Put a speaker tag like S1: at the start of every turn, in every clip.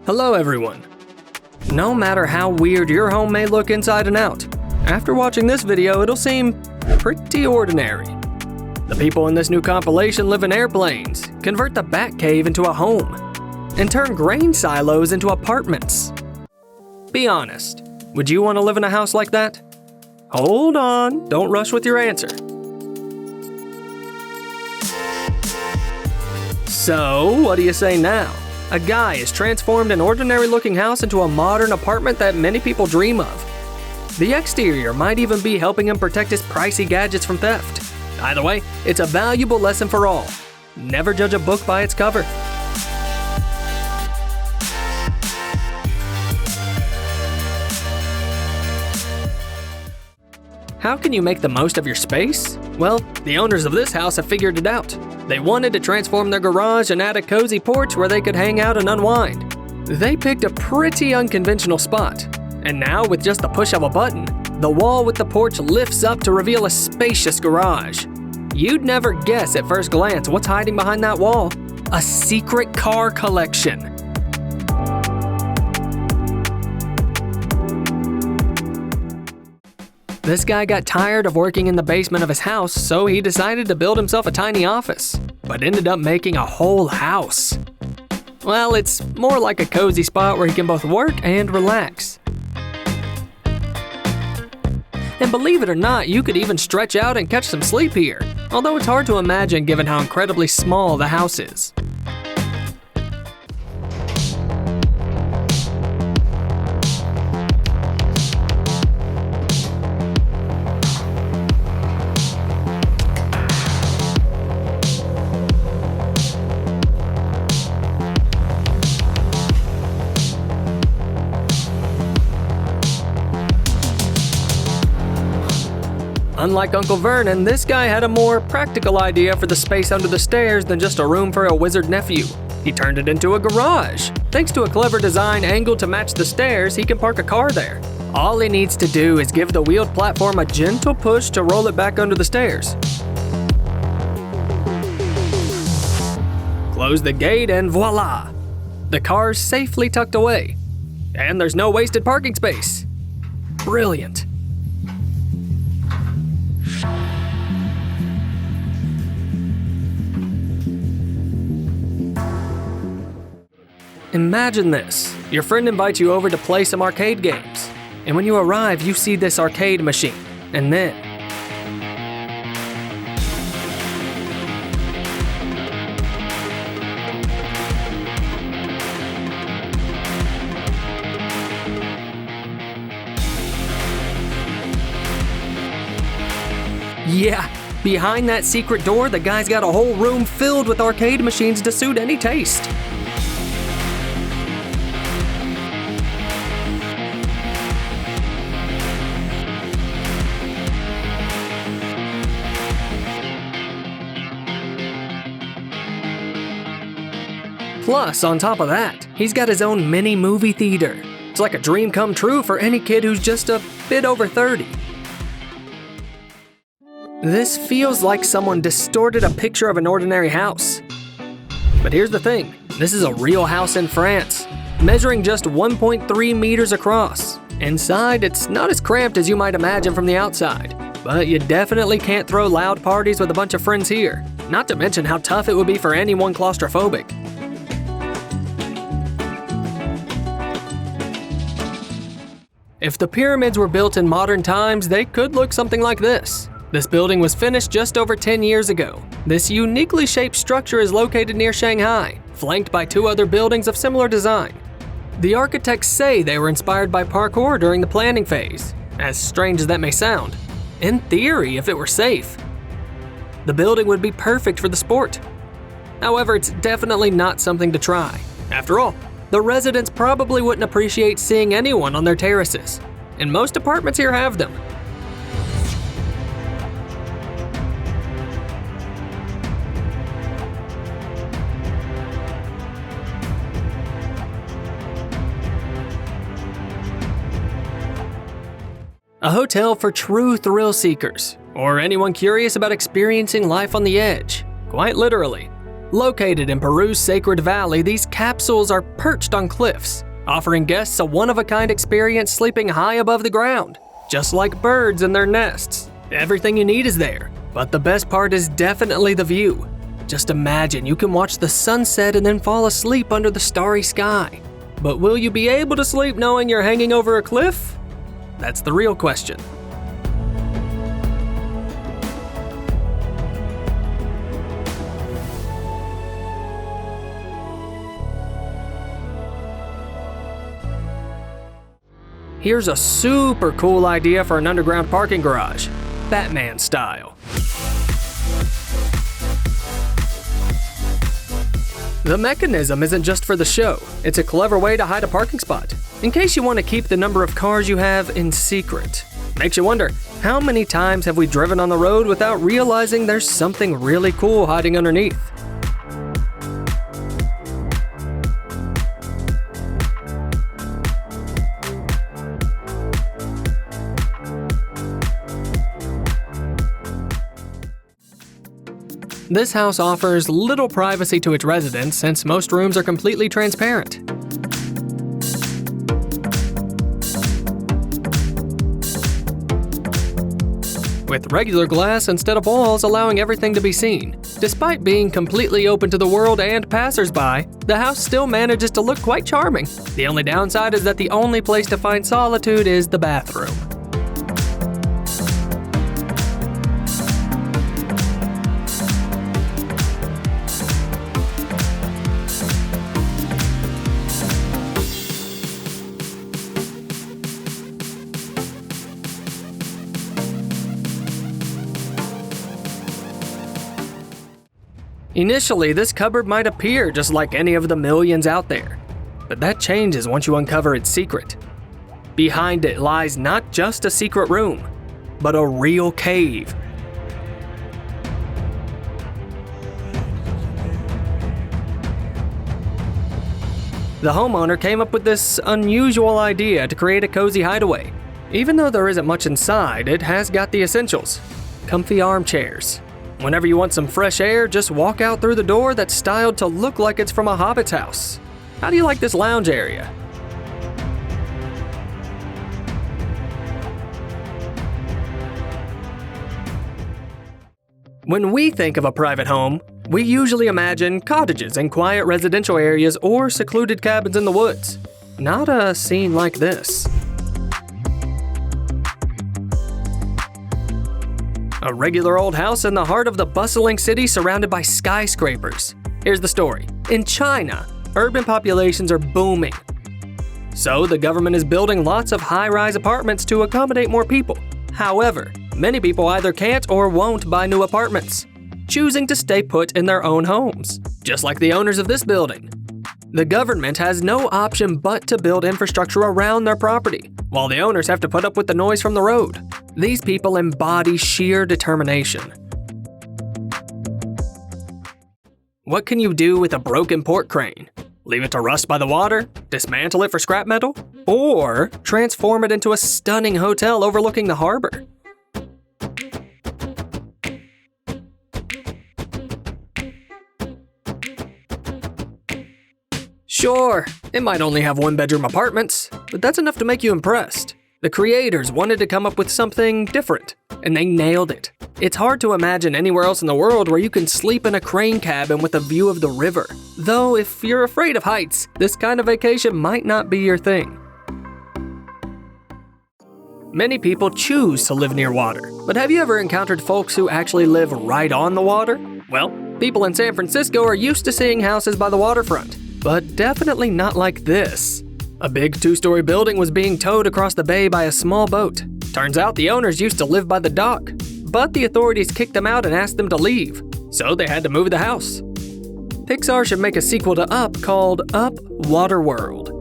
S1: Hello everyone. No matter how weird your home may look inside and out, after watching this video it'll seem pretty ordinary. The people in this new compilation live in airplanes, convert the Batcave into a home, and turn grain silos into apartments. Be honest, would you want to live in a house like that? Hold on, don't rush with your answer. So, what do you say now? A guy has transformed an ordinary-looking house into a modern apartment that many people dream of. The exterior might even be helping him protect his pricey gadgets from theft. Either way, it's a valuable lesson for all. Never judge a book by its cover. How can you make the most of your space? Well, the owners of this house have figured it out. They wanted to transform their garage and add a cozy porch where they could hang out and unwind. They picked a pretty unconventional spot. And now, with just the push of a button, the wall with the porch lifts up to reveal a spacious garage. You'd never guess at first glance what's hiding behind that wall. A secret car collection. This guy got tired of working in the basement of his house, so he decided to build himself a tiny office, but ended up making a whole house. Well, it's more like a cozy spot where he can both work and relax. And believe it or not, you could even stretch out and catch some sleep here, although it's hard to imagine given how incredibly small the house is. Unlike Uncle Vernon, this guy had a more practical idea for the space under the stairs than just a room for a wizard nephew. He turned it into a garage. Thanks to a clever design angled to match the stairs, he can park a car there. All he needs to do is give the wheeled platform a gentle push to roll it back under the stairs. Close the gate and voila! The car's safely tucked away. And there's no wasted parking space. Brilliant. Imagine this. Your friend invites you over to play some arcade games. And when you arrive, you see this arcade machine. And then... yeah, behind that secret door, the guy's got a whole room filled with arcade machines to suit any taste. Plus, on top of that, he's got his own mini movie theater. It's like a dream come true for any kid who's just a bit over 30. This feels like someone distorted a picture of an ordinary house. But here's the thing, this is a real house in France, measuring just 1.3 meters across. Inside, it's not as cramped as you might imagine from the outside, but you definitely can't throw loud parties with a bunch of friends here, not to mention how tough it would be for anyone claustrophobic. If the pyramids were built in modern times, they could look something like this. This building was finished just over 10 years ago. This uniquely shaped structure is located near Shanghai, flanked by two other buildings of similar design. The architects say they were inspired by parkour during the planning phase, as strange as that may sound. In theory, if it were safe, the building would be perfect for the sport. However, it's definitely not something to try. After all, the residents probably wouldn't appreciate seeing anyone on their terraces, and most apartments here have them. A hotel for true thrill seekers, or anyone curious about experiencing life on the edge. Quite literally. Located in Peru's Sacred Valley, these capsules are perched on cliffs, offering guests a one-of-a-kind experience sleeping high above the ground, just like birds in their nests. Everything you need is there, but the best part is definitely the view. Just imagine you can watch the sunset and then fall asleep under the starry sky. But will you be able to sleep knowing you're hanging over a cliff? That's the real question. Here's a super cool idea for an underground parking garage, Batman style. The mechanism isn't just for the show, it's a clever way to hide a parking spot, in case you want to keep the number of cars you have in secret. Makes you wonder, how many times have we driven on the road without realizing there's something really cool hiding underneath? This house offers little privacy to its residents since most rooms are completely transparent. With regular glass instead of walls allowing everything to be seen. Despite being completely open to the world and passersby, the house still manages to look quite charming. The only downside is that the only place to find solitude is the bathroom. Initially, this cupboard might appear just like any of the millions out there, but that changes once you uncover its secret. Behind it lies not just a secret room, but a real cave. The homeowner came up with this unusual idea to create a cozy hideaway. Even though there isn't much inside, it has got the essentials: comfy armchairs. Whenever you want some fresh air, just walk out through the door that's styled to look like it's from a hobbit's house. How do you like this lounge area? When we think of a private home, we usually imagine cottages in quiet residential areas or secluded cabins in the woods. Not a scene like this. A regular old house in the heart of the bustling city surrounded by skyscrapers. Here's the story. In China, urban populations are booming. So the government is building lots of high-rise apartments to accommodate more people. However, many people either can't or won't buy new apartments, choosing to stay put in their own homes, just like the owners of this building. The government has no option but to build infrastructure around their property, while the owners have to put up with the noise from the road. These people embody sheer determination. What can you do with a broken port crane? Leave it to rust by the water? Dismantle it for scrap metal? Or transform it into a stunning hotel overlooking the harbor? Sure, it might only have one-bedroom apartments, but that's enough to make you impressed. The creators wanted to come up with something different, and they nailed it. It's hard to imagine anywhere else in the world where you can sleep in a crane cabin with a view of the river. Though, if you're afraid of heights, this kind of vacation might not be your thing. Many people choose to live near water, but have you ever encountered folks who actually live right on the water? Well, people in San Francisco are used to seeing houses by the waterfront, but definitely not like this. A big two-story building was being towed across the bay by a small boat. Turns out the owners used to live by the dock, but the authorities kicked them out and asked them to leave, so they had to move the house. Pixar should make a sequel to Up called Up Waterworld.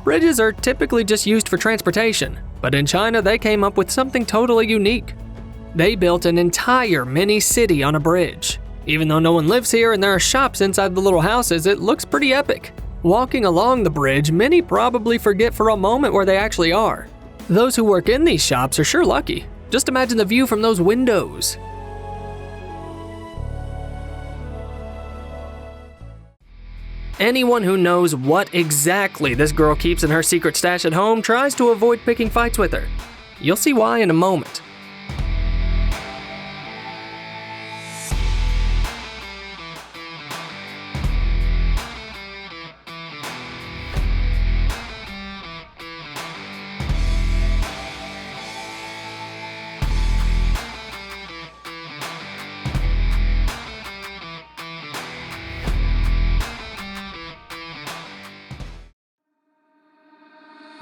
S1: Bridges are typically just used for transportation, but in China they came up with something totally unique. They built an entire mini city on a bridge. Even though no one lives here and there are shops inside the little houses, it looks pretty epic. Walking along the bridge, many probably forget for a moment where they actually are. Those who work in these shops are sure lucky. Just imagine the view from those windows. Anyone who knows what exactly this girl keeps in her secret stash at home tries to avoid picking fights with her. You'll see why in a moment.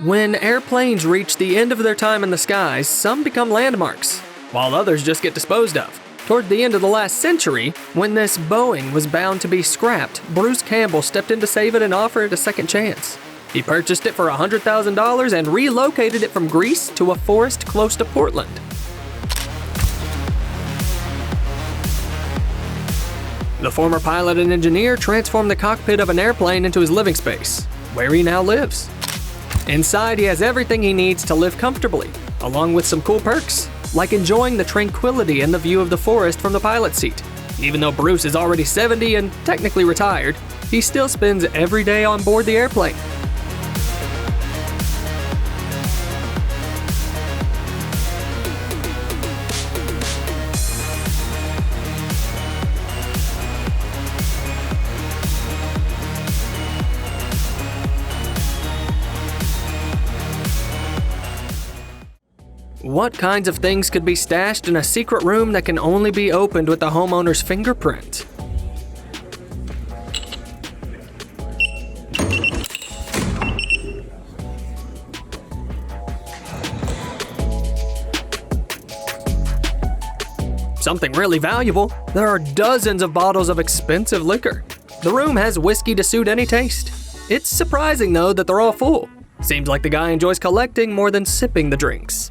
S1: When airplanes reach the end of their time in the skies, some become landmarks, while others just get disposed of. Toward the end of the last century, when this Boeing was bound to be scrapped, Bruce Campbell stepped in to save it and offer it a second chance. He purchased it for $100,000 and relocated it from Greece to a forest close to Portland. The former pilot and engineer transformed the cockpit of an airplane into his living space, where he now lives. Inside, he has everything he needs to live comfortably, along with some cool perks, like enjoying the tranquility and the view of the forest from the pilot's seat. Even though Bruce is already 70 and technically retired, he still spends every day on board the airplane. What kinds of things could be stashed in a secret room that can only be opened with the homeowner's fingerprint? Something really valuable. There are dozens of bottles of expensive liquor. The room has whiskey to suit any taste. It's surprising, though, that they're all full. Seems like the guy enjoys collecting more than sipping the drinks.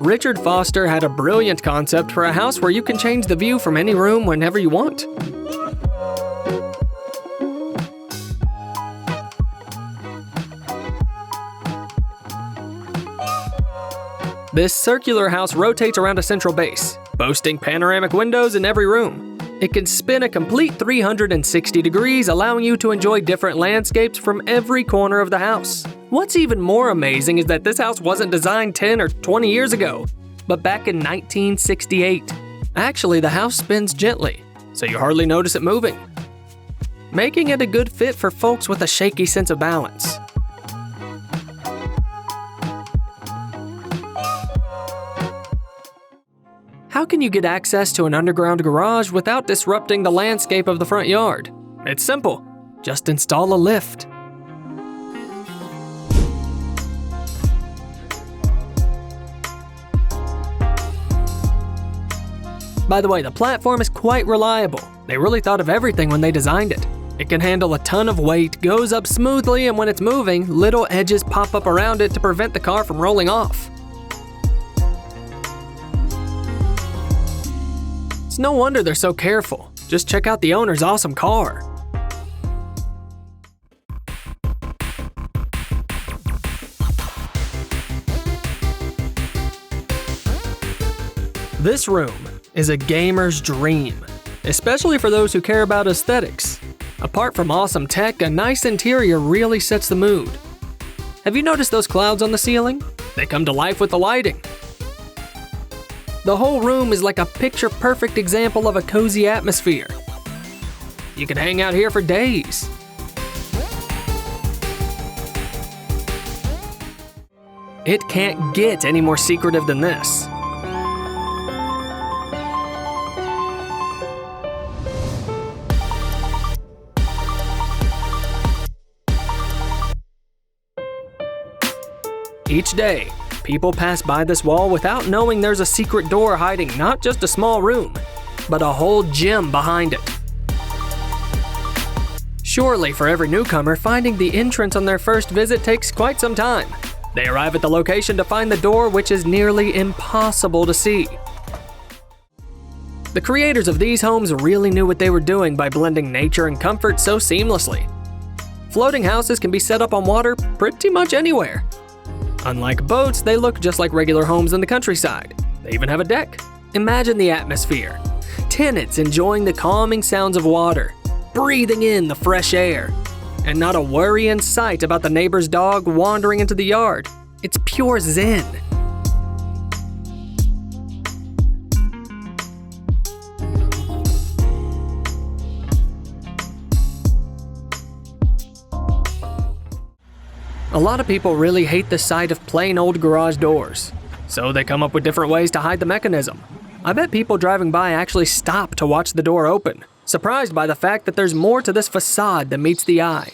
S1: Richard Foster had a brilliant concept for a house where you can change the view from any room whenever you want. This circular house rotates around a central base, boasting panoramic windows in every room. It can spin a complete 360 degrees, allowing you to enjoy different landscapes from every corner of the house. What's even more amazing is that this house wasn't designed 10 or 20 years ago, but back in 1968. Actually, the house spins gently, so you hardly notice it moving, making it a good fit for folks with a shaky sense of balance. How can you get access to an underground garage without disrupting the landscape of the front yard? It's simple. Just install a lift. By the way, the platform is quite reliable. They really thought of everything when they designed it. It can handle a ton of weight, goes up smoothly, and when it's moving, little edges pop up around it to prevent the car from rolling off. It's no wonder they're so careful. Just check out the owner's awesome car. This room is a gamer's dream, especially for those who care about aesthetics. Apart from awesome tech, a nice interior really sets the mood. Have you noticed those clouds on the ceiling? They come to life with the lighting. The whole room is like a picture-perfect example of a cozy atmosphere. You can hang out here for days. It can't get any more secretive than this. Each day, people pass by this wall without knowing there's a secret door hiding not just a small room, but a whole gym behind it. Surely, for every newcomer, finding the entrance on their first visit takes quite some time. They arrive at the location to find the door, which is nearly impossible to see. The creators of these homes really knew what they were doing by blending nature and comfort so seamlessly. Floating houses can be set up on water pretty much anywhere. Unlike boats, they look just like regular homes in the countryside. They even have a deck. Imagine the atmosphere. Tenants enjoying the calming sounds of water, breathing in the fresh air, and not a worry in sight about the neighbor's dog wandering into the yard. It's pure zen. A lot of people really hate the sight of plain old garage doors, so they come up with different ways to hide the mechanism. I bet people driving by actually stop to watch the door open, surprised by the fact that there's more to this facade than meets the eye.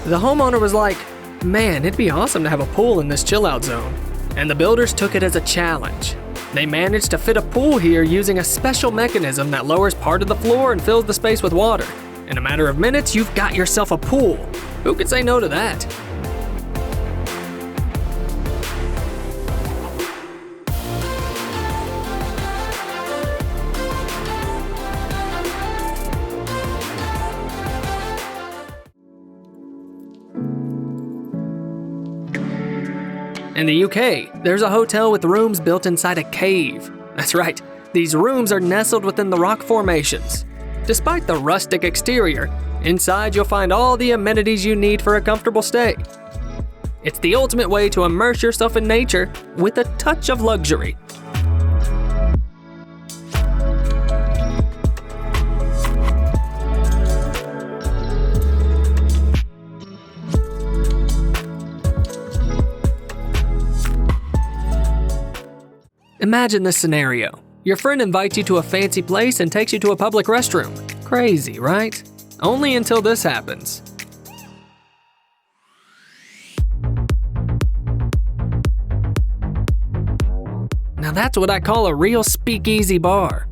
S1: The homeowner was like, "Man, it'd be awesome to have a pool in this chill-out zone." And the builders took it as a challenge. They managed to fit a pool here using a special mechanism that lowers part of the floor and fills the space with water. In a matter of minutes, you've got yourself a pool. Who could say no to that? In the UK, there's a hotel with rooms built inside a cave. That's right, these rooms are nestled within the rock formations. Despite the rustic exterior, inside you'll find all the amenities you need for a comfortable stay. It's the ultimate way to immerse yourself in nature with a touch of luxury. Imagine this scenario. Your friend invites you to a fancy place and takes you to a public restroom. Crazy, right? Only until this happens. Now that's what I call a real speakeasy bar.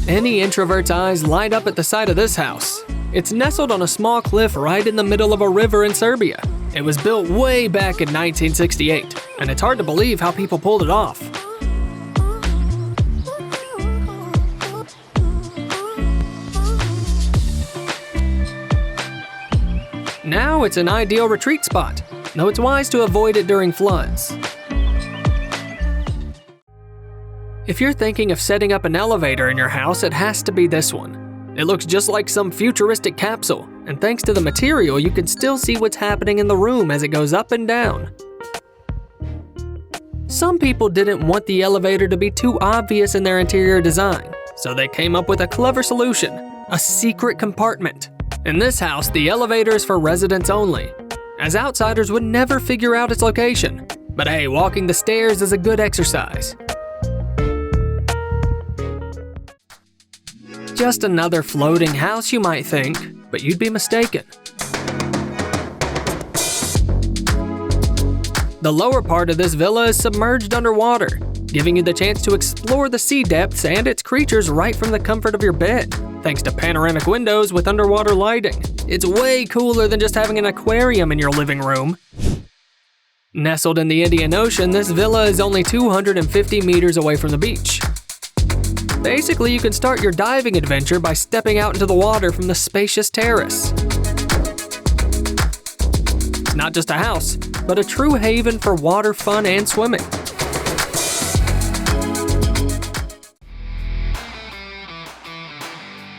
S1: Any introvert's eyes light up at the sight of this house. It's nestled on a small cliff right in the middle of a river in Serbia. It was built way back in 1968, and it's hard to believe how people pulled it off. Now it's an ideal retreat spot, though it's wise to avoid it during floods. If you're thinking of setting up an elevator in your house, it has to be this one. It looks just like some futuristic capsule, and thanks to the material, you can still see what's happening in the room as it goes up and down. Some people didn't want the elevator to be too obvious in their interior design, so they came up with a clever solution: a secret compartment. In this house, the elevator is for residents only, as outsiders would never figure out its location. But hey, walking the stairs is a good exercise. Just another floating house, you might think, but you'd be mistaken. The lower part of this villa is submerged underwater, giving you the chance to explore the sea depths and its creatures right from the comfort of your bed, thanks to panoramic windows with underwater lighting. It's way cooler than just having an aquarium in your living room. Nestled in the Indian Ocean, this villa is only 250 meters away from the beach. Basically, you can start your diving adventure by stepping out into the water from the spacious terrace. It's not just a house, but a true haven for water fun and swimming.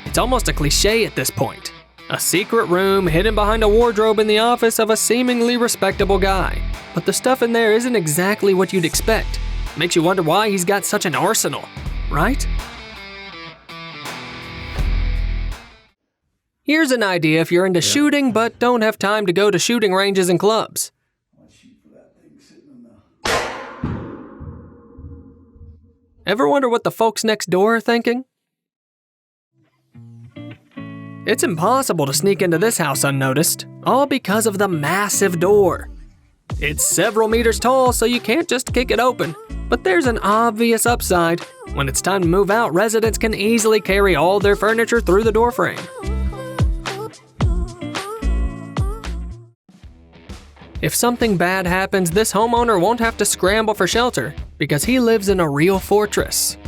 S1: It's almost a cliche at this point. A secret room hidden behind a wardrobe in the office of a seemingly respectable guy. But the stuff in there isn't exactly what you'd expect. Makes you wonder why he's got such an arsenal, right? Here's an idea if you're into shooting but don't have time to go to shooting ranges and clubs. Ever wonder what the folks next door are thinking? It's impossible to sneak into this house unnoticed, all because of the massive door. It's several meters tall, so you can't just kick it open. But there's an obvious upside. When it's time to move out, residents can easily carry all their furniture through the doorframe. If something bad happens, this homeowner won't have to scramble for shelter because he lives in a real fortress.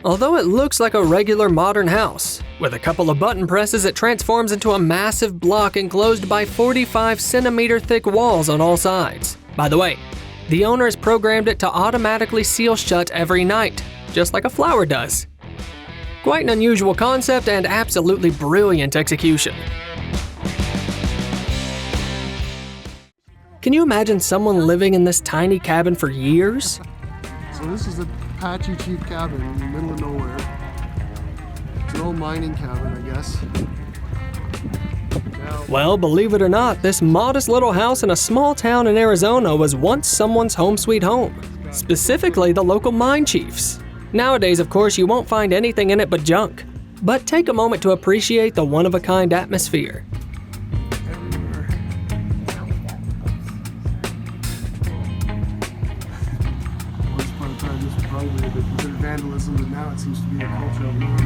S1: Although it looks like a regular modern house, with a couple of button presses it transforms into a massive block enclosed by 45-centimeter thick walls on all sides. By the way, the owner has programmed it to automatically seal shut every night, just like a flower does. Quite an unusual concept and absolutely brilliant execution. Can you imagine someone living in this tiny cabin for years?
S2: So this is a Apache Chief cabin in the middle of nowhere. It's an old mining cabin, I guess.
S1: Well, believe it or not, this modest little house in a small town in Arizona was once someone's home sweet home, specifically the local mine chiefs. Nowadays, of course, you won't find anything in it but junk. But take a moment to appreciate the one-of-a-kind atmosphere.
S2: Vandalism, but now it seems to be a culture of norm.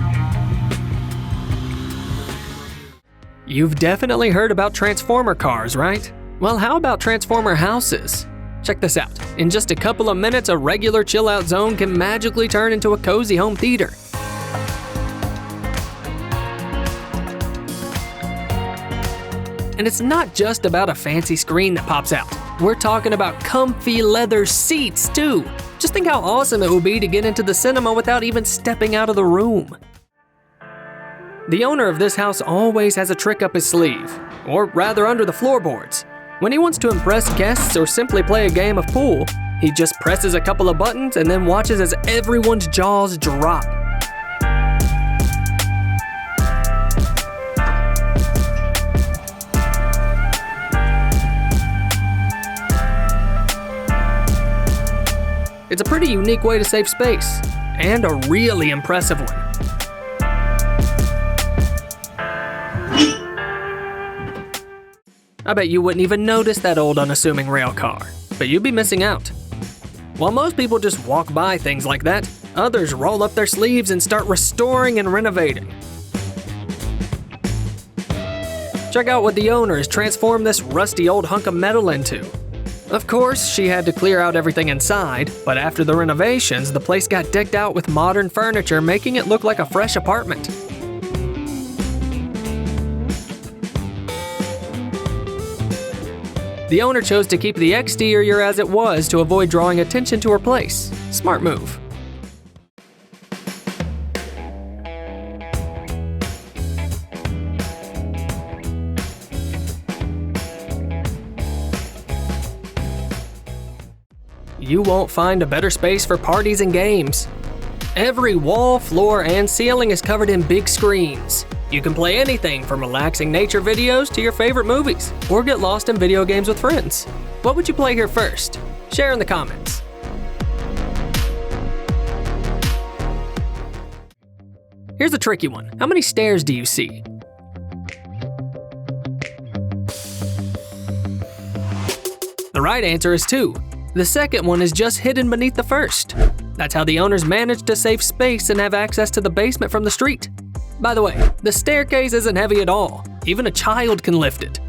S1: You've definitely heard about Transformer cars, right? Well, how about Transformer houses? Check this out. In just a couple of minutes, a regular chill-out zone can magically turn into a cozy home theater. And it's not just about a fancy screen that pops out. We're talking about comfy leather seats, too. Just think how awesome it would be to get into the cinema without even stepping out of the room. The owner of this house always has a trick up his sleeve, or rather under the floorboards. When he wants to impress guests or simply play a game of pool, he just presses a couple of buttons and then watches as everyone's jaws drop. It's a pretty unique way to save space, and a really impressive one. I bet you wouldn't even notice that old unassuming rail car, but you'd be missing out. While most people just walk by things like that, others roll up their sleeves and start restoring and renovating. Check out what the owner has transformed this rusty old hunk of metal into. Of course, she had to clear out everything inside, but after the renovations, the place got decked out with modern furniture, making it look like a fresh apartment. The owner chose to keep the exterior as it was to avoid drawing attention to her place. Smart move. You won't find a better space for parties and games. Every wall, floor, and ceiling is covered in big screens. You can play anything from relaxing nature videos to your favorite movies, or get lost in video games with friends. What would you play here first? Share in the comments. Here's a tricky one. How many stairs do you see? The right answer is 2. The second one is just hidden beneath the first. That's how the owners managed to save space and have access to the basement from the street. By the way, the staircase isn't heavy at all. Even a child can lift it.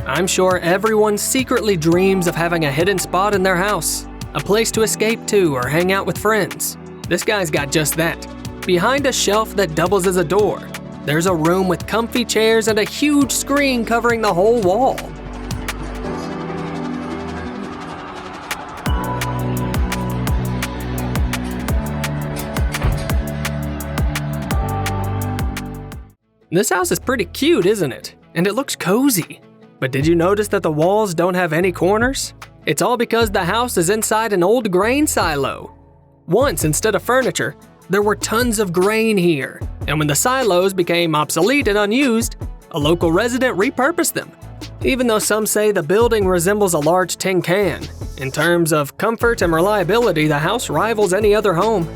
S1: I'm sure everyone secretly dreams of having a hidden spot in their house, a place to escape to or hang out with friends. This guy's got just that. Behind a shelf that doubles as a door, there's a room with comfy chairs and a huge screen covering the whole wall. This house is pretty cute, isn't it? And it looks cozy. But did you notice that the walls don't have any corners? It's all because the house is inside an old grain silo. Once, instead of furniture, there were tons of grain here. And when the silos became obsolete and unused, a local resident repurposed them. Even though some say the building resembles a large tin can, in terms of comfort and reliability, the house rivals any other home.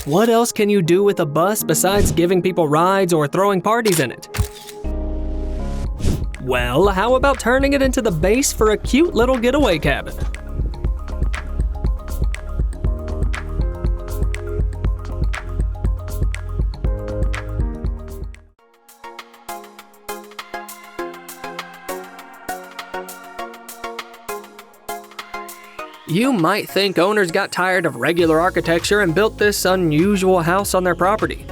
S1: What else can you do with a bus besides giving people rides or throwing parties in it? Well, how about turning it into the base for a cute little getaway cabin? You might think owners got tired of regular architecture and built this unusual house on their property.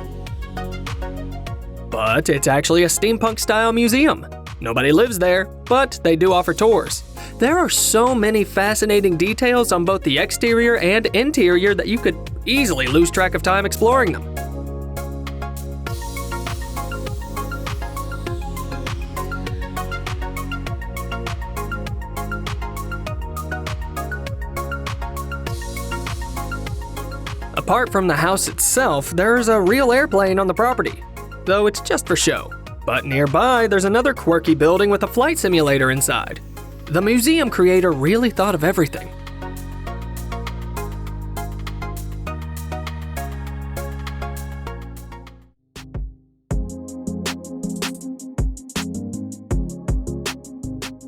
S1: But it's actually a steampunk-style museum. Nobody lives there, but they do offer tours. There are so many fascinating details on both the exterior and interior that you could easily lose track of time exploring them. Apart from the house itself, there's a real airplane on the property, though it's just for show. But nearby, there's another quirky building with a flight simulator inside. The museum creator really thought of everything.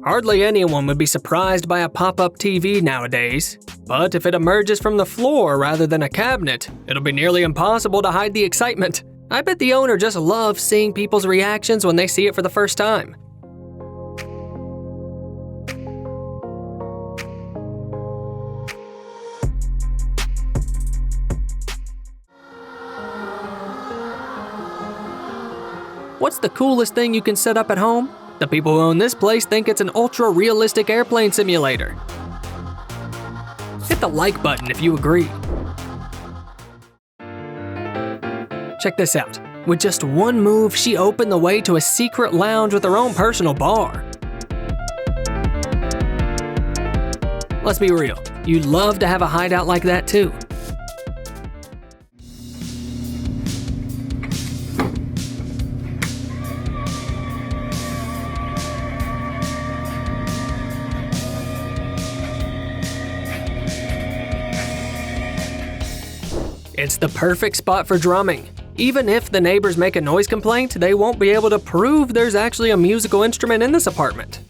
S1: Hardly anyone would be surprised by a pop-up TV nowadays. But if it emerges from the floor rather than a cabinet, it'll be nearly impossible to hide the excitement. I bet the owner just loves seeing people's reactions when they see it for the first time. What's the coolest thing you can set up at home? The people who own this place think it's an ultra-realistic airplane simulator. Hit the like button if you agree. Check this out. With just one move, she opened the way to a secret lounge with her own personal bar. Let's be real, you'd love to have a hideout like that too. It's the perfect spot for drumming. Even if the neighbors make a noise complaint, they won't be able to prove there's actually a musical instrument in this apartment.